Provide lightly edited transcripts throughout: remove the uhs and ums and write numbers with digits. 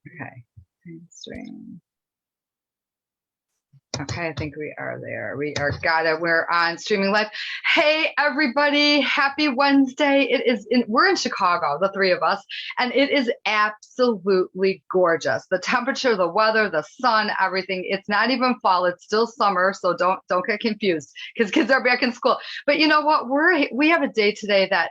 Okay. Stream. Okay, I think we are there. We are got it. We're on streaming live. Hey, everybody! Happy Wednesday! We're in Chicago, the three of us, and it is absolutely gorgeous. The temperature, the weather, the sun, everything. It's not even fall; it's still summer. So don't get confused because kids are back in school. But you know what? We have a day today that,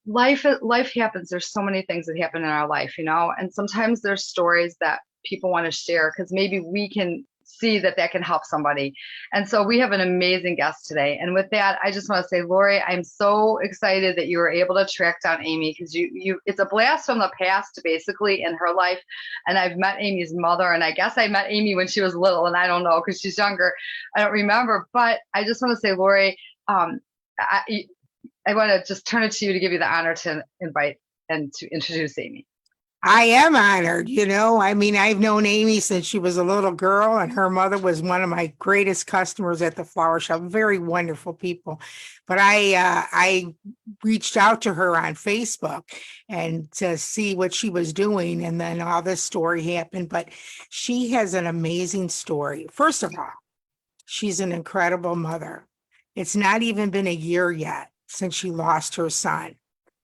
life happens. There's so many things that happen in our life, and sometimes there's stories that people want to share because maybe we can see that can help somebody. And so we have an amazing guest today. And with that, I just want to say, Lori, I'm so excited that you were able to track down Aymee because it's a blast from the past, basically, in her life. And I've met Aymee's mother, and I guess I met Aymee when she was little, and I don't know because she's younger. I don't remember. But I just want to say, Lori, I want to just turn it to you to give you the honor to invite and to introduce Aymee. I am honored. I've known Aymee since she was a little girl, and her mother was one of my greatest customers at the flower shop. Very wonderful people. But I reached out to her on Facebook and to see what she was doing, and then all this story happened. But she has an amazing story. First of all, she's an incredible mother. It's not even been a year yet since she lost her son.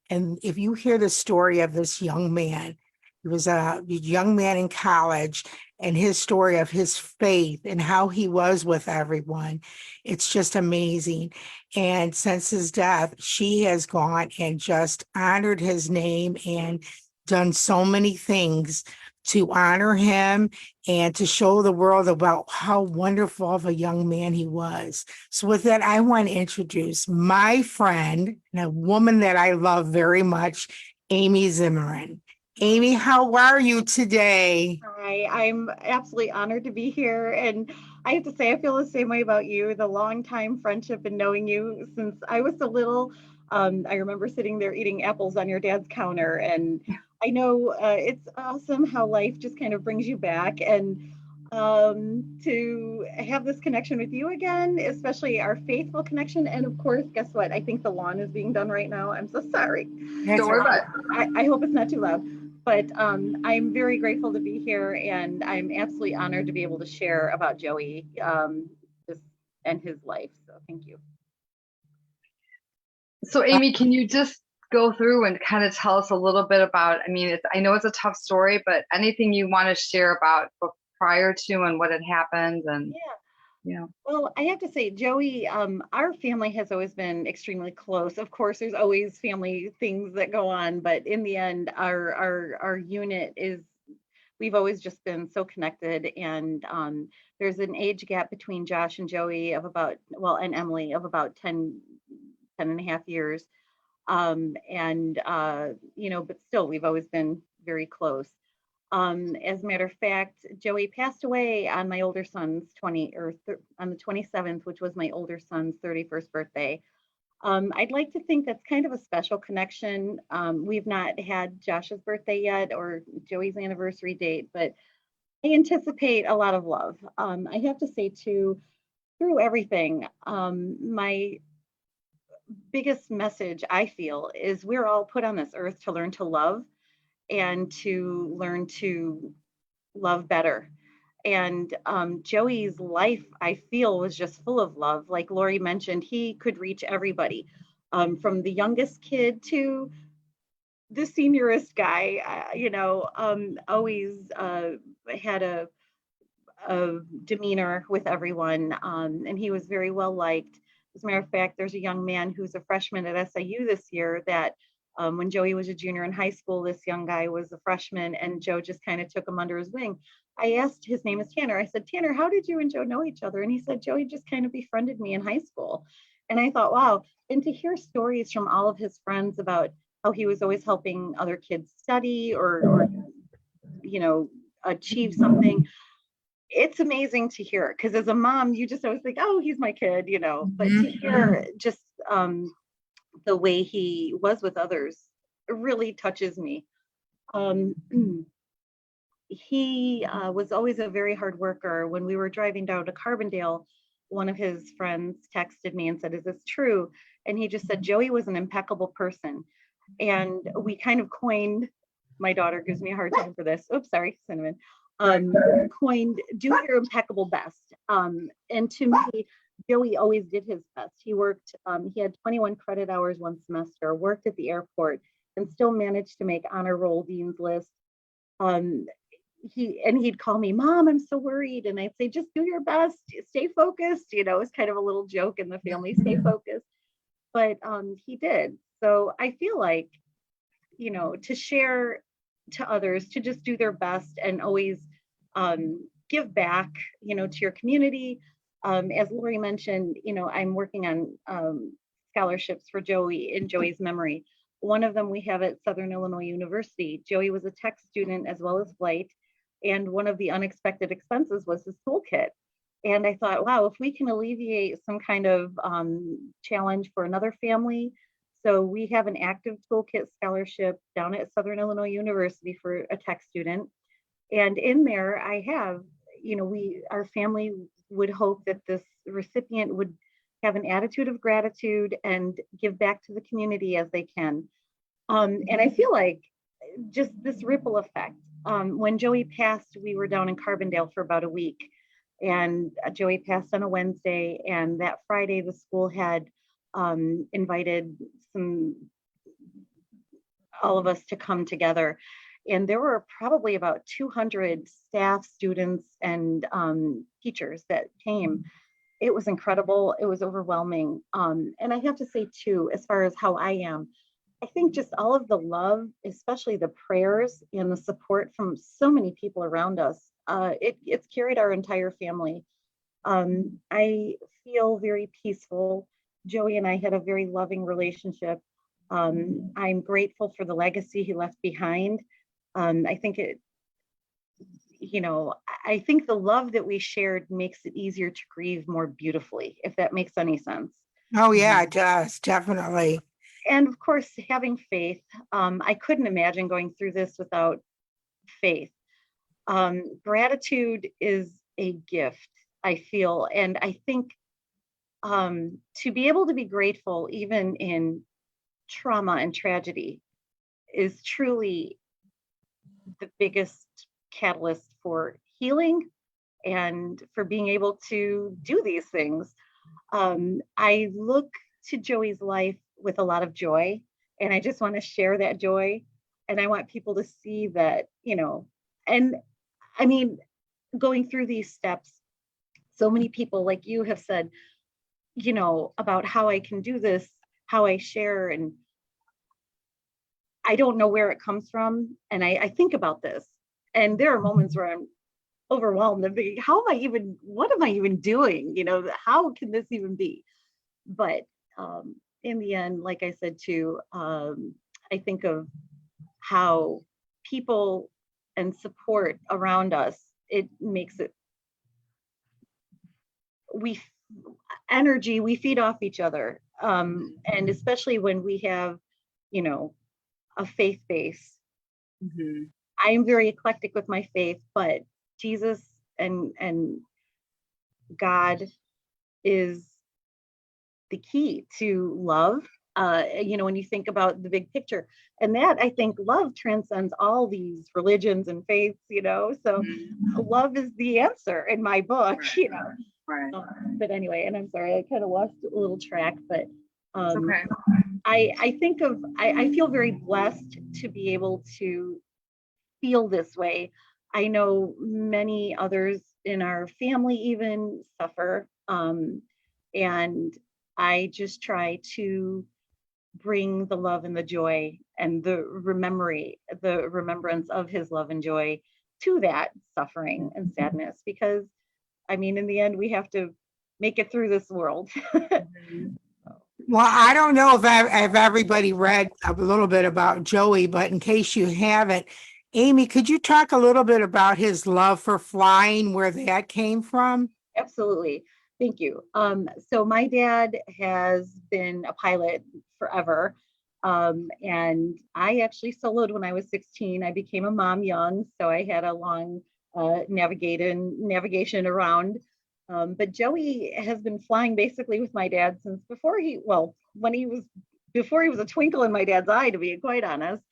And if you hear the story of this young man, he was a young man in college, and his story of his faith and how he was with everyone, it's just amazing. And since his death, she has gone and just honored his name and done so many things to honor him and to show the world about how wonderful of a young man he was. So with that, I want to introduce my friend and a woman that I love very much, Aymee Zimmerman. Aymee, how are you today? Hi, I'm absolutely honored to be here. And I have to say, I feel the same way about you, the long time friendship and knowing you since I was so little. I remember sitting there eating apples on your dad's counter. And I know it's awesome how life just kind of brings you back. And to have this connection with you again, especially our faithful connection. And of course, guess what? I think the lawn is being done right now. I'm so sorry. That's Don't worry about it. I hope it's not too loud. But I'm very grateful to be here, and I'm absolutely honored to be able to share about Joey and his life. So thank you. So Aymee, can you just go through and kind of tell us a little bit about, I know it's a tough story, but anything you want to share about prior to and what had happened and Well, I have to say, Joey, our family has always been extremely close. Of course, there's always family things that go on, but in the end, our unit is, we've always just been so connected. And there's an age gap between Josh and Joey of about, and Emily of about 10 and a half years. But still, we've always been very close. As a matter of fact, Joey passed away on my older son's on the 27th, which was my older son's 31st birthday. I'd like to think that's kind of a special connection. We've not had Josh's birthday yet or Joey's anniversary date, but I anticipate a lot of love. I have to say too, through everything, my biggest message I feel is we're all put on this earth to learn to love and to learn to love better. And Joey's life, I feel, was just full of love. Like Lori mentioned, he could reach everybody, from the youngest kid to the seniorist guy. Always had a demeanor with everyone, and he was very well liked. As a matter of fact, there's a young man who's a freshman at SIU this year that when Joey was a junior in high school, this young guy was a freshman, and Joe just kind of took him under his wing. I asked, his name is Tanner. I said, Tanner, how did you and Joe know each other? And he said, Joey just kind of befriended me in high school. And I thought, wow. And to hear stories from all of his friends about how he was always helping other kids study or achieve something, it's amazing to hear. Because as a mom, you just always think, oh, he's my kid, But to hear just the way he was with others, it really touches me. He was always a very hard worker. When we were driving down to Carbondale, one of his friends texted me and said, is this true? And he just said, Joey was an impeccable person. And we kind of coined my daughter gives me a hard time for this. Oops, sorry, Cinnamon. Coined "Do Your Impeccable Best." And to me, Joey always did his best. He worked. He had 21 credit hours one semester. Worked at the airport, and still managed to make honor roll dean's list. Um, he'd call me, "Mom, I'm so worried," and I'd say, "Just do your best. Stay focused." It's kind of a little joke in the family. Stay focused. But he did. So I feel like, to share to others, to just do their best and always give back, to your community. As Lori mentioned, I'm working on scholarships for Joey in Joey's memory. One of them we have at Southern Illinois University. Joey was a tech student as well as flight, and one of the unexpected expenses was his toolkit. And I thought, wow, if we can alleviate some kind of challenge for another family. So we have an active toolkit scholarship down at Southern Illinois University for a tech student. And in there, I have, our family would hope that this recipient would have an attitude of gratitude and give back to the community as they can. And I feel like just this ripple effect. When Joey passed, we were down in Carbondale for about a week. And Joey passed on a Wednesday, and that Friday the school had invited all of us to come together. And there were probably about 200 staff, students, and teachers that came. It was incredible. It was overwhelming. And I have to say too, as far as how I am, I think just all of the love, especially the prayers and the support from so many people around us, it's carried our entire family. I feel very peaceful. Joey and I had a very loving relationship. I'm grateful for the legacy he left behind. I think I think the love that we shared makes it easier to grieve more beautifully, if that makes any sense. Oh, yeah, it does, definitely. And of course, having faith. I couldn't imagine going through this without faith. Gratitude is a gift, I feel. And I think to be able to be grateful, even in trauma and tragedy, is truly the biggest catalyst for healing and for being able to do these things. I look to Joey's life with a lot of joy, and I just want to share that joy. And I want people to see that, and I mean, going through these steps, so many people like you have said, about how I can do this, how I share, and I don't know where it comes from. And I think about this, and there are moments where I'm overwhelmed and thinking, what am I even doing? How can this even be? But in the end, like I said too, I think of how people and support around us, it makes it, we feed off each other. And especially when we have, a faith base. Mm-hmm. I am very eclectic with my faith, but Jesus and God is the key to love. When you think about the big picture, and that, I think, love transcends all these religions and faiths, so love is the answer in my book, Right. But anyway, and I'm sorry, I kind of lost a little track, but Okay. I feel very blessed to be able to feel this way. I know many others in our family even suffer, and I just try to bring the love and the joy and the remembrance of his love and joy to that suffering and sadness, because in the end, we have to make it through this world. Well, I don't know if everybody read a little bit about Joey, but in case you haven't, Aymee, could you talk a little bit about his love for flying, where that came from? Absolutely. Thank you. So my dad has been a pilot forever. And I actually soloed when I was 16. I became a mom young, so I had a long navigation around. But Joey has been flying basically with my dad since before he was a twinkle in my dad's eye, to be quite honest.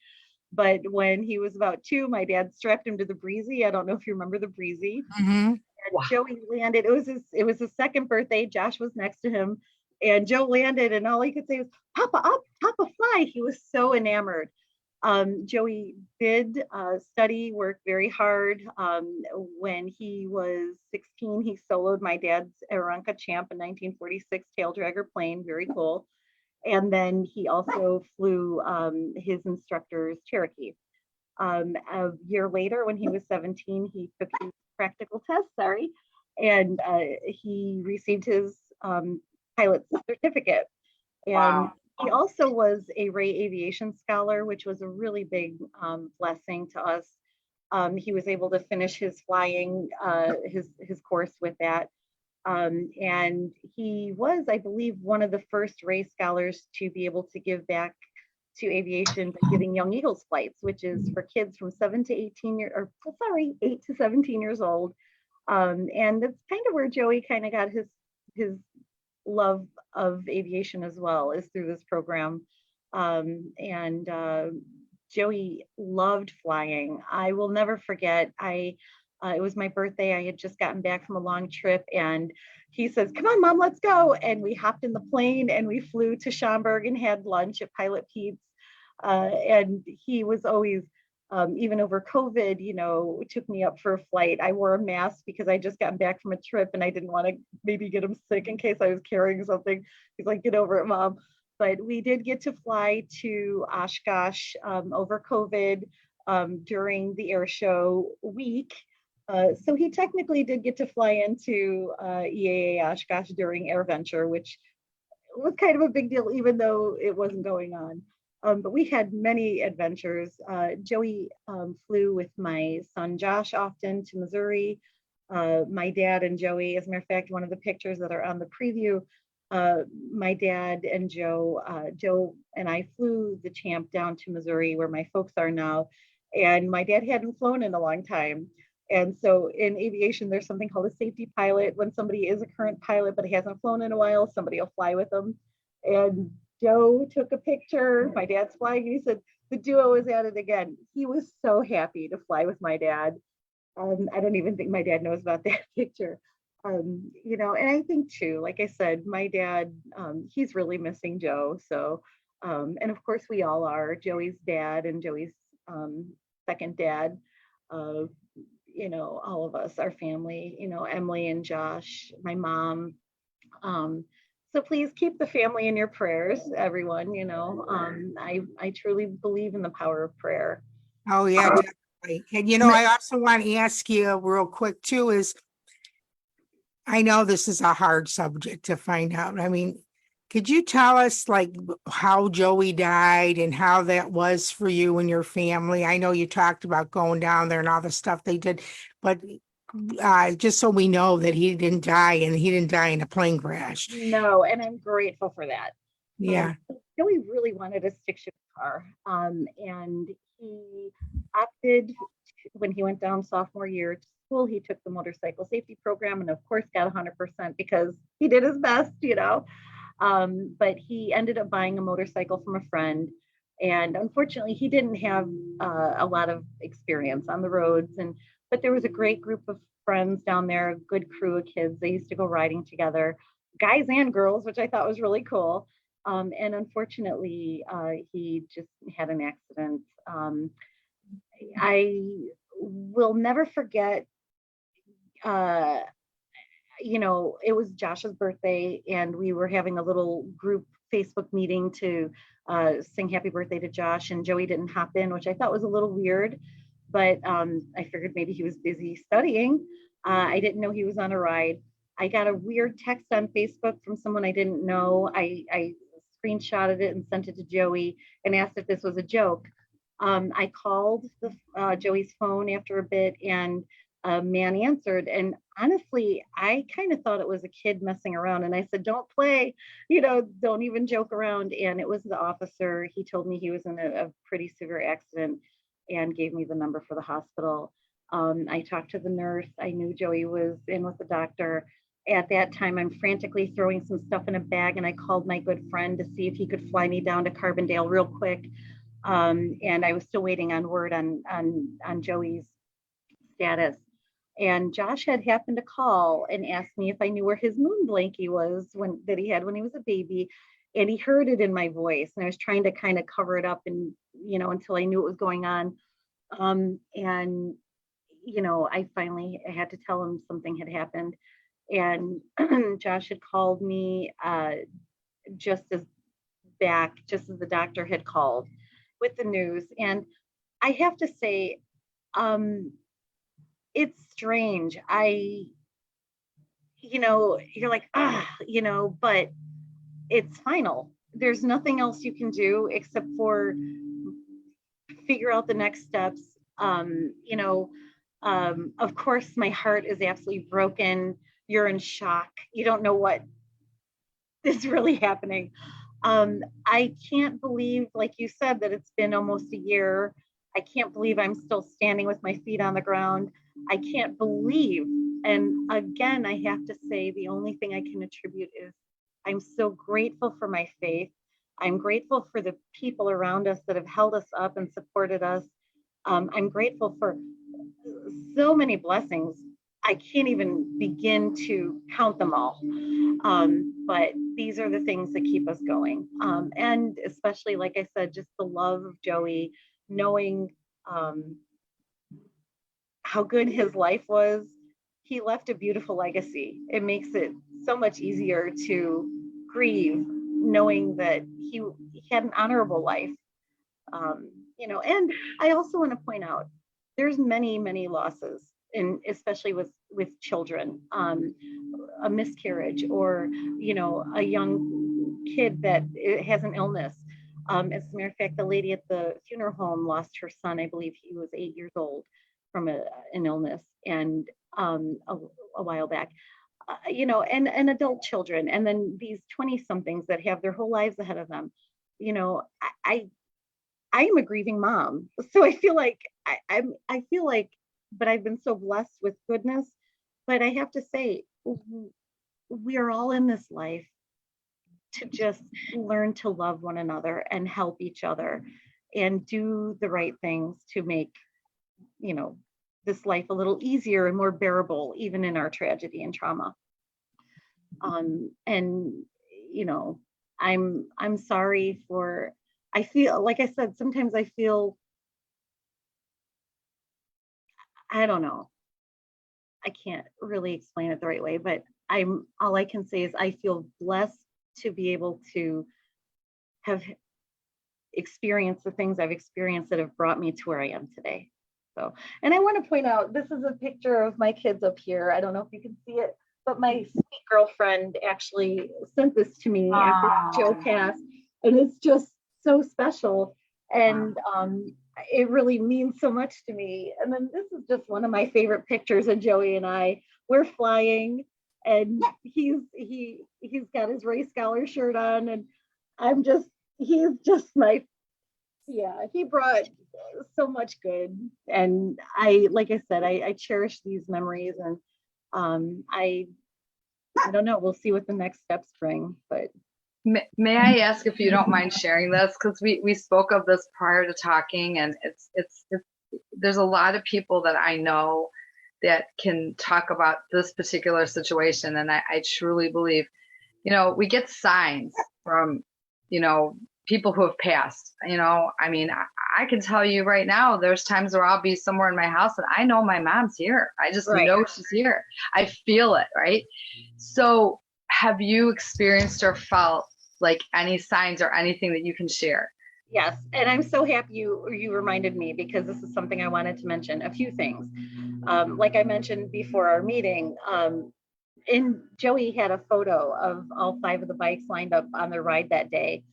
But when he was about 2, my dad strapped him to the breezy. I don't know if you remember the breezy. Mhm. And Joey landed. It was his second birthday. Josh was next to him, and Joe landed, and all he could say was, "Papa up, Papa fly." He was so enamored. Joey did study, work very hard. When he was 16, he soloed my dad's Aranca Champ in 1946 tail dragger plane. Very cool. And then he also flew his instructor's Cherokee. A year later, when he was 17, he took his practical test, sorry, and he received his pilot's certificate. And Wow. he also was a Ray Aviation Scholar, which was a really big blessing to us. He was able to finish his flying, his course with that. And he was, I believe, one of the first Ray Scholars to be able to give back to aviation by giving Young Eagles flights, which is for kids from 8 to 17 years old. And that's kind of where Joey kind of got his love of aviation as well, is through this program. And Joey loved flying. I will never forget. It was my birthday. I had just gotten back from a long trip, and he says, "Come on, Mom, let's go." And we hopped in the plane and we flew to Schaumburg and had lunch at Pilot Pete's. And he was always, even over COVID, took me up for a flight. I wore a mask because I just gotten back from a trip and I didn't want to maybe get him sick in case I was carrying something. He's like, "Get over it, Mom." But we did get to fly to Oshkosh over COVID during the air show week. So he technically did get to fly into EAA Oshkosh during AirVenture, which was kind of a big deal, even though it wasn't going on. But we had many adventures. Joey flew with my son Josh often to Missouri. My dad and Joey, as a matter of fact, one of the pictures that are on the preview, my dad and Joe and I flew the Champ down to Missouri, where my folks are now. And my dad hadn't flown in a long time. And so in aviation, there's something called a safety pilot. When somebody is a current pilot, but he hasn't flown in a while, somebody will fly with them. And Joe took a picture. My dad's flying, and he said, "The duo is at it again." He was so happy to fly with my dad. I don't even think my dad knows about that picture. And I think too, like I said, my dad, he's really missing Joe. So, and of course we all are. Joey's dad and Joey's second dad, uh, all of us, our family, Emily and Josh, my mom. Um, so please keep the family in your prayers, everyone. I truly believe in the power of prayer. Oh, yeah, definitely. And I also want to ask you real quick too, is I know this is a hard subject to find out. I mean, could you tell us like how Joey died and how that was for you and your family? I know you talked about going down there and all the stuff they did, but just so we know that he didn't die and he didn't die in a plane crash. No, and I'm grateful for that. Yeah. Joey really wanted a stick shift car, and he opted when he went down sophomore year to school. He took the motorcycle safety program, and of course got 100% because he did his best. But he ended up buying a motorcycle from a friend, and unfortunately, he didn't have a lot of experience on the roads. But there was a great group of friends down there, a good crew of kids. They used to go riding together, guys and girls, which I thought was really cool. And unfortunately, he just had an accident. I will never forget. Uh, it was Josh's birthday, and we were having a little group Facebook meeting to sing happy birthday to Josh, and Joey didn't hop in, which I thought was a little weird, but I figured maybe he was busy studying. I didn't know he was on a ride. I got a weird text on Facebook from someone I didn't know. I screenshotted it and sent it to Joey and asked if this was a joke. I called Joey's phone after a bit, and a man answered. And honestly, I kind of thought it was a kid messing around. And I said, "Don't play, don't even joke around." And it was the officer. He told me he was in a pretty severe accident and gave me the number for the hospital. I talked to the nurse. I knew Joey was in with the doctor. At that time, I'm frantically throwing some stuff in a bag, and I called my good friend to see if he could fly me down to Carbondale real quick. And I was still waiting on word on Joey's status. And Josh had happened to call and ask me if I knew where his moon blankie was that he had when he was a baby. And he heard it in my voice. And I was trying to kind of cover it up and, until I knew what was going on. And, I finally had to tell him something had happened. And Josh had called me just as the doctor had called with the news. And I have to say, it's strange. You're like, but it's final. There's nothing else you can do except for figure out the next steps. Of course, my heart is absolutely broken. You're in shock. You don't know what is really happening. I can't believe, like you said, that it's been almost a year. I can't believe I'm still standing with my feet on the ground. I can't believe. And again, I have to say, the only thing I can attribute is I'm so grateful for my faith. I'm grateful for the people around us that have held us up and supported us. I'm grateful for so many blessings. I can't even begin to count them all. But these are the things that keep us going. And especially, like I said, just the love of Joey, knowing how good his life was. He left a beautiful legacy. It makes it so much easier to grieve, knowing that he had an honorable life. And I also want to point out, there's many, many losses, and especially with children, a miscarriage, or a young kid that has an illness. As a matter of fact, the lady at the funeral home lost her son. I believe he was 8 years old from an illness, and a while back. And adult children, and then these 20 somethings that have their whole lives ahead of them. I am a grieving mom, so I feel like but I've been so blessed with goodness. But I have to say, we are all in this life to just learn to love one another and help each other and do the right things to make, this life a little easier and more bearable, even in our tragedy and trauma. And, I'm sorry for, I feel, like I said, sometimes I feel, I don't know, I can't really explain it the right way, but all I can say is I feel blessed to be able to have experienced the things I've experienced that have brought me to where I am today. So, and I want to point out, this is a picture of my kids up here. I don't know if you can see it, but my sweet girlfriend actually sent this to me after Joe passed, and it's just so special. And it really means so much to me. And then this is just one of my favorite pictures of Joey and I. We're flying, and he's got his race scholar shirt on, and he's just he brought so much good. And like I said, I cherish these memories, and I don't know, we'll see what the next steps bring. But may I ask if you don't mind sharing this, because we spoke of this prior to talking, and it's there's a lot of people that I know that can talk about this particular situation, and I truly believe, we get signs from people who have passed. I mean, I can tell you right now, there's times where I'll be somewhere in my house and I know my mom's here. I just know she's here. I feel it, right? So have you experienced or felt like any signs or anything that you can share? Yes, and I'm so happy you reminded me, because this is something I wanted to mention. A few things, like I mentioned before our meeting, and Joey had a photo of all 5 of the bikes lined up on their ride that day.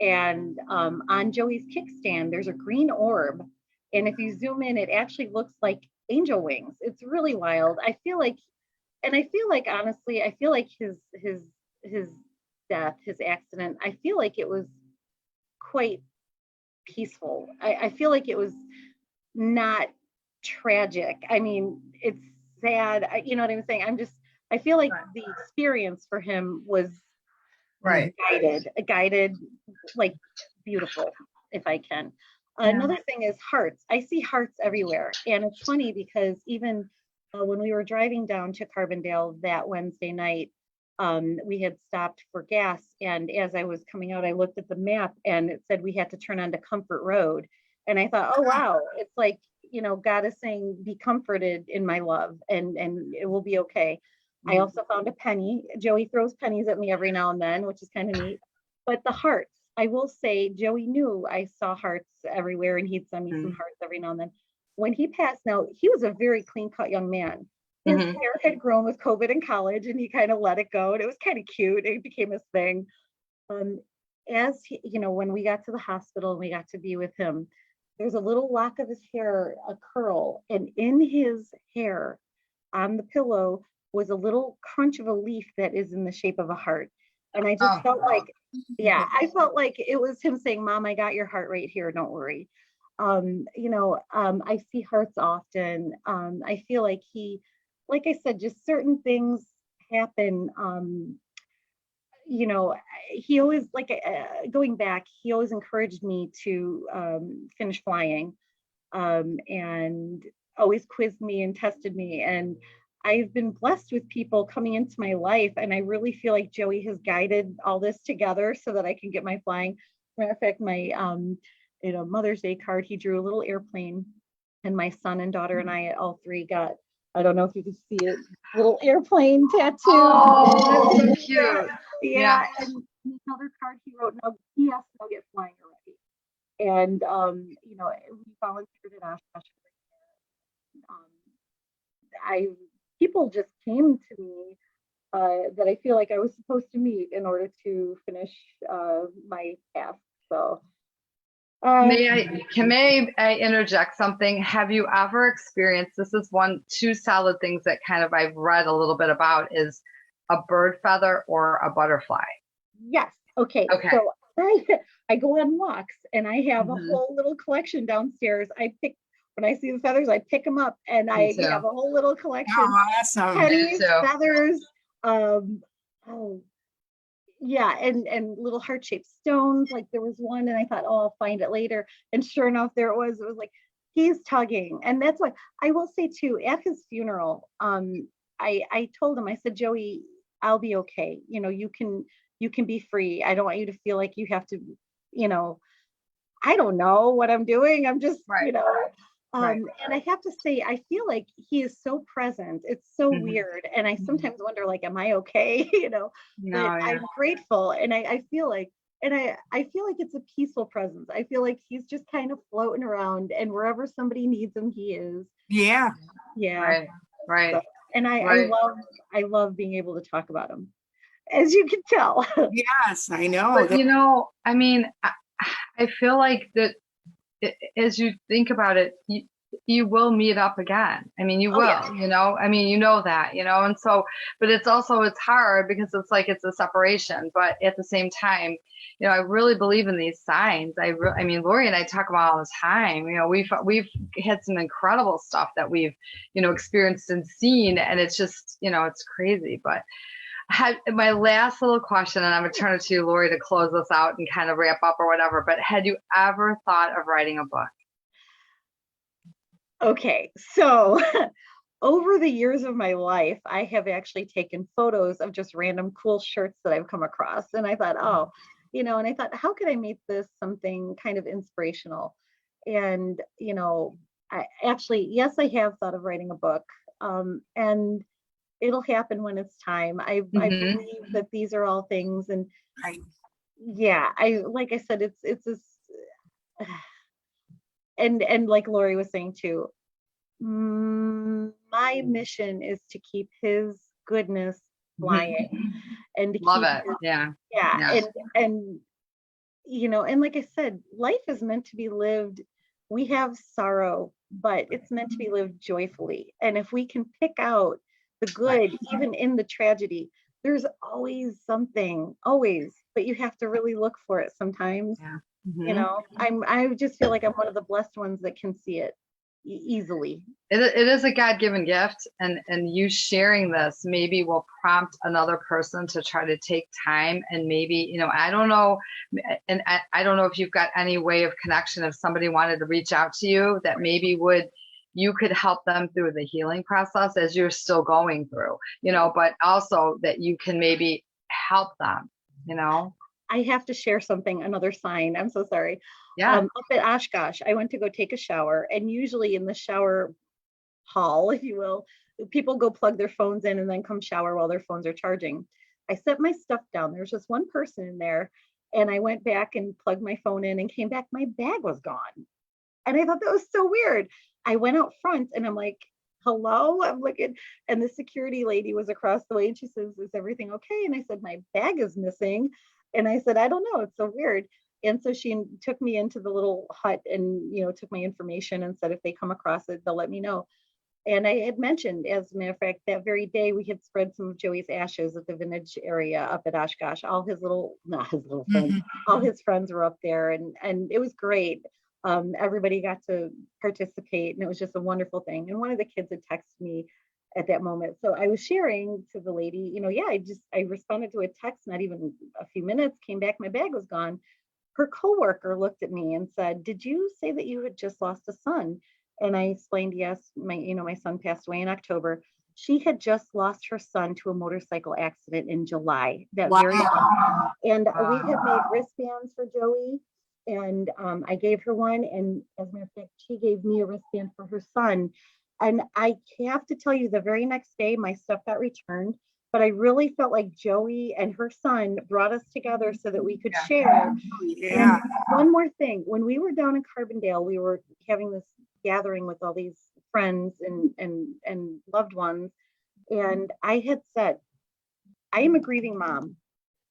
And on Joey's kickstand, there's a green orb. And if you zoom in, it actually looks like angel wings. It's really wild. I feel like, honestly, I feel like his death, his accident, I feel like it was quite peaceful. I feel like it was not tragic. I mean, it's sad. You know what I'm saying? I feel like the experience for him was guided, like beautiful, if I can. Another thing is hearts. I see hearts everywhere. And it's funny because even when we were driving down to Carbondale that Wednesday night, we had stopped for gas. And as I was coming out, I looked at the map and it said we had to turn onto Comfort Road. And I thought, oh, wow, it's like, God is saying, be comforted in my love and it will be okay. I also found a penny. Joey throws pennies at me every now and then, which is kind of neat. But the hearts, I will say, Joey knew I saw hearts everywhere and he'd send me some hearts every now and then. When he passed, now he was a very clean cut young man. His hair had grown with COVID in college and he kind of let it go. And it was kind of cute. It became his thing. As he, when we got to the hospital and we got to be with him, there's a little lock of his hair, a curl, and in his hair on the pillow was a little crunch of a leaf that is in the shape of a heart. And I just felt like, I felt like it was him saying, Mom, I got your heart right here. Don't worry. I see hearts often. I feel like like I said, just certain things happen. He always, going back, he always encouraged me to finish flying, and always quizzed me and tested me. And I've been blessed with people coming into my life. And I really feel like Joey has guided all this together so that I can get my flying. Matter of fact, my, Mother's Day card, he drew a little airplane and my son and daughter and I all three got, I don't know if you can see it, little airplane tattoo. Oh, that's so cute. Yeah. And another card he wrote, now he has to go get flying already. And, we volunteered at Oshkosh. People just came to me that I feel like I was supposed to meet in order to finish my task. So, may I interject something? Have you ever experienced, this is two solid things that kind of I've read a little bit about, is a bird feather or a butterfly? Yes. Okay. So I go on walks and I have a whole little collection downstairs. When I see the feathers, I pick them up and I have a whole little collection. Oh, awesome. Pennies, feathers, and little heart-shaped stones. Like there was one and I thought, oh, I'll find it later. And sure enough, there it was. It was like, he's tugging. And that's why I will say too, at his funeral, I told him, I said, Joey, I'll be okay. You can be free. I don't want you to feel like you have to, I don't know what I'm doing. I'm just, and I have to say, I feel like he is so present. It's so weird. And I sometimes wonder, like, am I okay? But I'm grateful. And I feel like, I feel like it's a peaceful presence. I feel like he's just kind of floating around and wherever somebody needs him, he is. Yeah. Yeah. Right. So, and I love being able to talk about him, as you can tell. Yes, I know. But, I mean, I feel like that as you think about it, you will meet up again. I mean, you will, I mean, that, and so, but it's hard because it's like, it's a separation, but at the same time, I really believe in these signs. I mean, Lori and I talk about all the time, we've had some incredible stuff that we've, experienced and seen, and it's just, it's crazy. But my last little question, and I'm going to turn it to you, Lori, to close us out and kind of wrap up or whatever, but had you ever thought of writing a book? Okay, so over the years of my life, I have actually taken photos of just random cool shirts that I've come across. And I thought, and I thought, how could I make this something kind of inspirational? And, I have thought of writing a book. And it'll happen when it's time. I believe that these are all things. And like I said, it's this, and like Lori was saying too, my mission is to keep his goodness flying and to love keep it. And and like I said, life is meant to be lived. We have sorrow, but it's meant to be lived joyfully. And if we can pick out the good, even in the tragedy, there's always something, always, but you have to really look for it sometimes. I just feel like I'm one of the blessed ones that can see it. easily. It is a God-given gift, and you sharing this maybe will prompt another person to try to take time, and maybe, I don't know, and I don't know if you've got any way of connection, if somebody wanted to reach out to you that maybe you could help them through the healing process as you're still going through, but also that you can maybe help them. I have to share something, another sign. I'm so sorry. Yeah. Up at Oshkosh, I went to go take a shower, and usually in the shower hall, if you will, people go plug their phones in and then come shower while their phones are charging. I set my stuff down. There's just one person in there, and I went back and plugged my phone in and came back. My bag was gone. And I thought that was so weird. I went out front and I'm like, hello, I'm looking, and the security lady was across the way and she says, is everything okay? And I said, my bag is missing. And I said, I don't know, it's so weird. And so she took me into the little hut and, took my information and said, if they come across it, they'll let me know. And I had mentioned, as a matter of fact, that very day we had spread some of Joey's ashes at the vintage area up at Oshkosh. All his not his little friends, all his friends were up there, and it was great. Everybody got to participate, and it was just a wonderful thing. And one of the kids had texted me at that moment, so I was sharing to the lady, I responded to a text, not even a few minutes, came back, my bag was gone. Her coworker looked at me and said, did you say that you had just lost a son? And I explained, yes, my son passed away in October. She had just lost her son to a motorcycle accident in July, very month. And we had made wristbands for Joey, and I gave her one. And as a matter of fact, she gave me a wristband for her son. And I have to tell you, the very next day, my stuff got returned. But I really felt like Joey and her son brought us together so that we could share. Yeah. And one more thing, when we were down in Carbondale, we were having this gathering with all these friends and loved ones. And I had said, I am a grieving mom.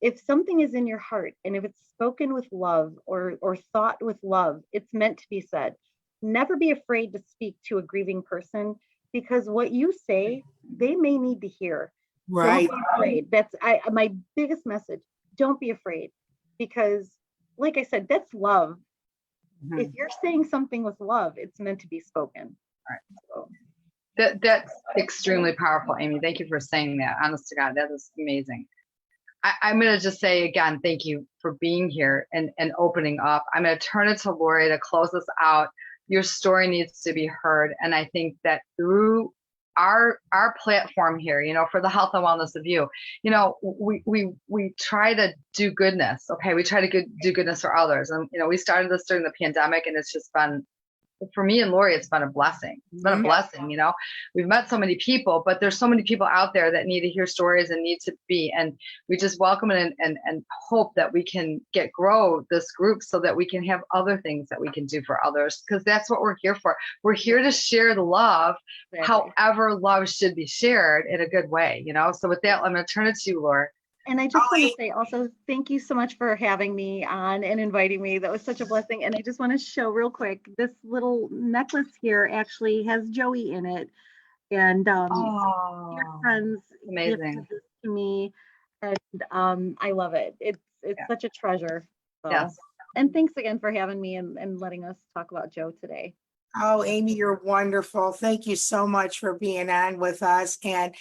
If something is in your heart and if it's spoken with love or thought with love, it's meant to be said. Never be afraid to speak to a grieving person, because what you say, they may need to hear. Right. Don't be afraid. That's my biggest message. Don't be afraid, because like I said, that's love. If you're saying something with love, it's meant to be spoken. All right. So. That's extremely powerful, Aymee. Thank you for saying that. Honest to God, that is amazing. I'm going to just say again, thank you for being here and opening up. I'm going to turn it to Lori to close us out. Your story needs to be heard. And I think that through our platform here, for the health and wellness of you, we try to do goodness. Okay. We try to do goodness for others. And, we started this during the pandemic, and it's just been, for me and Lori, it's been a blessing. It's been a blessing. We've met so many people, but there's so many people out there that need to hear stories and need to be, and we just welcome it and hope that we can grow this group so that we can have other things that we can do for others, because that's what we're here for. We're here to share the love, however love should be shared in a good way, So with that, I'm going to turn it to you, Lori. And I just want to say also, thank you so much for having me on and inviting me. That was such a blessing. And I just want to show real quick, this little necklace here actually has Joey in it. And your friends gifted this to me. And I love it. It's such a treasure. So. Yes. And thanks again for having me and letting us talk about Joe today. Oh, Aymee, you're wonderful. Thank you so much for being on with us. And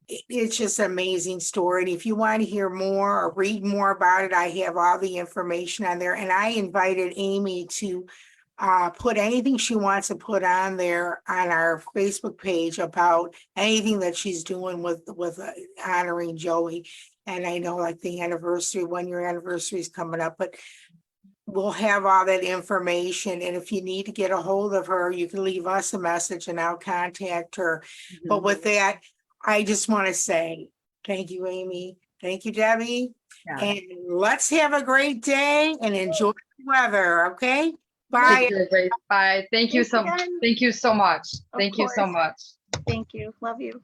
it's just an amazing story. And if you want to hear more or read more about it, I have all the information on there. And I invited Aymee to put anything she wants to put on there on our Facebook page about anything that she's doing with honoring Joey. And I know, like, the 1-year anniversary is coming up, but we'll have all that information. And if you need to get a hold of her, you can leave us a message and I'll contact her. But with that, I just want to say thank you, Aymee. Thank you, Debbie. Yeah. And let's have a great day and enjoy the weather. Okay. Bye. Bye. Thank you so much. Thank you so much. Thank you. Love you.